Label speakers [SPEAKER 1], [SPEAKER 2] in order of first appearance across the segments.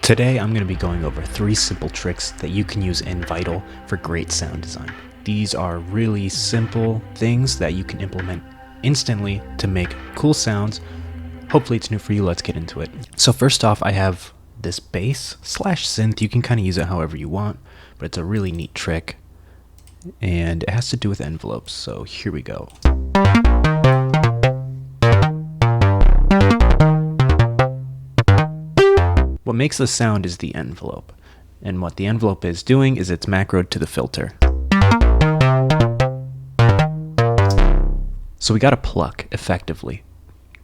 [SPEAKER 1] Today I'm going to be going over 3 simple tricks that you can use in Vital for great sound design. These are really simple things that you can implement instantly to make cool sounds. Hopefully it's new for you. Let's get into it. So first off, I have this bass slash synth. You can kind of use it however you want, but it's a really neat trick and it has to do with envelopes. So here we go. What makes the sound is the envelope, and what the envelope is doing is it's macroed to the filter. So we gotta pluck effectively,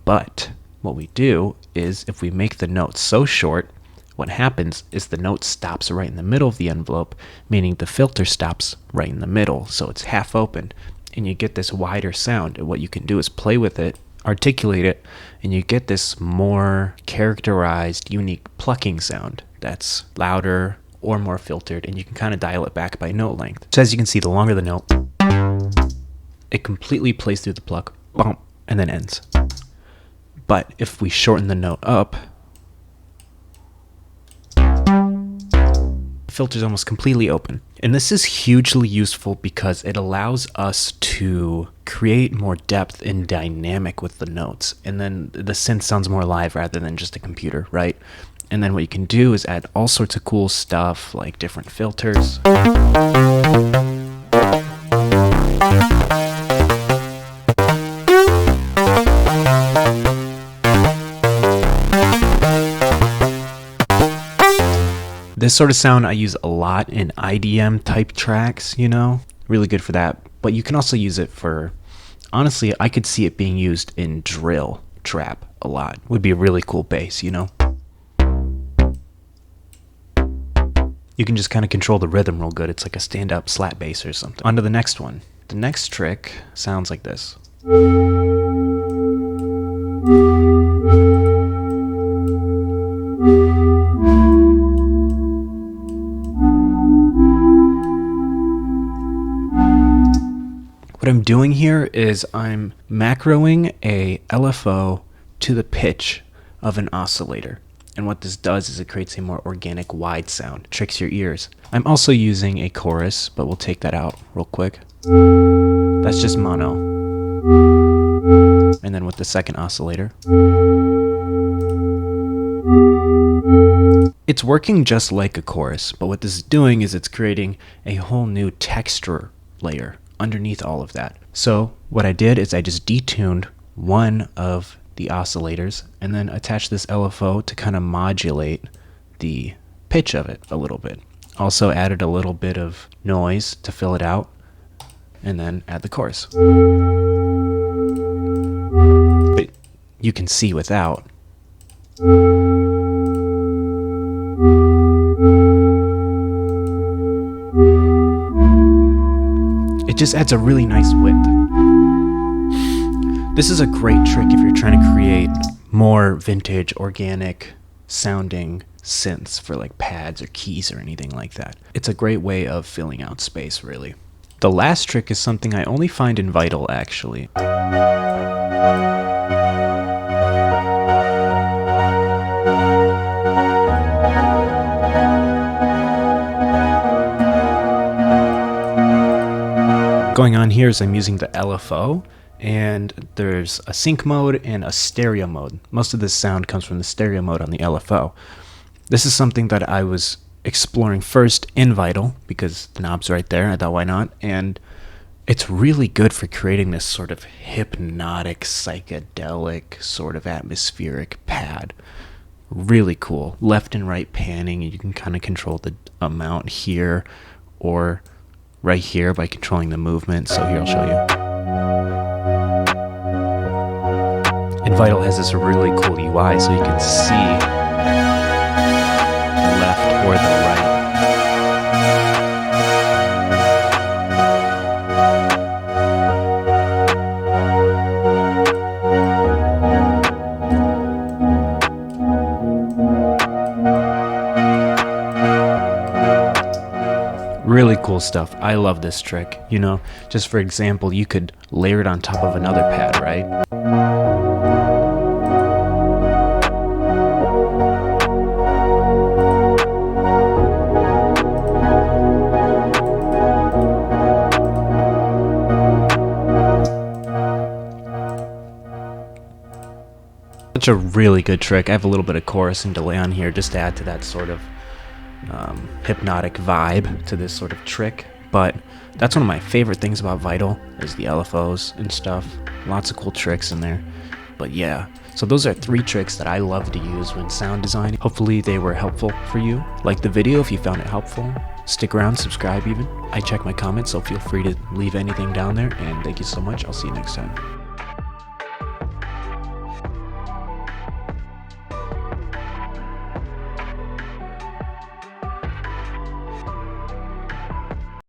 [SPEAKER 1] but what we do is if we make the note so short, what happens is the note stops right in the middle of the envelope, meaning the filter stops right in the middle, so it's half open, and you get this wider sound. And what you can do is play with it, articulate it, and you get this more characterized, unique plucking sound that's louder or more filtered, and you can kind of dial it back by note length. So as you can see, the longer the note, it completely plays through the pluck, bump, and then ends. But if we shorten the note up, the filter's almost completely open. And this is hugely useful because it allows us to create more depth and dynamic with the notes. And then the synth sounds more live rather than just a computer, right? And then what you can do is add all sorts of cool stuff like different filters. This sort of sound I use a lot in IDM type tracks, really good for that. But you can also use it for, honestly, I could see it being used in drill trap a lot. Would be a really cool bass, You can just kind of control the rhythm real good. It's like a stand-up slap bass or something. On to the next one. The next trick sounds like this. What I'm doing here is I'm macroing a LFO to the pitch of an oscillator. And what this does is it creates a more organic wide sound, tricks your ears. I'm also using a chorus, but we'll take that out real quick. That's just mono. And then with the second oscillator, it's working just like a chorus, but what this is doing is it's creating a whole new texture layer underneath all of that. So what I did is I just detuned one of the oscillators and then attached this LFO to kind of modulate the pitch of it a little bit. Also added a little bit of noise to fill it out, and then add the chorus. But you can see without. It just adds a really nice width. This is a great trick if you're trying to create more vintage, organic sounding synths for like pads or keys or anything like that. It's a great way of filling out space, really. The last trick is something I only find in Vital, actually. Going on here is I'm using the LFO, and there's a sync mode and a stereo mode. Most of this sound comes from the stereo mode on the LFO. This is something that I was exploring first in Vital because the knob's right there. I thought, why not? And it's really good for creating this sort of hypnotic, psychedelic, sort of atmospheric pad. Really cool. Left and right panning, and you can kind of control the amount here or right here by controlling the movement. So here, I'll show you. And Vital has this really cool UI, so you can see the left or the right. Really cool stuff. I love this trick. Just for example, you could layer it on top of another pad, right? Such a really good trick. I have a little bit of chorus and delay on here just to add to that sort of hypnotic vibe to this sort of trick. But that's one of my favorite things about Vital is the LFOs and stuff. Lots of cool tricks in there. But yeah, so those are 3 tricks that I love to use when sound designing. Hopefully they were helpful for you. Like the video if you found it helpful. Stick around, subscribe even. I check my comments, so feel free to leave anything down there. And thank you so much. I'll see you next time.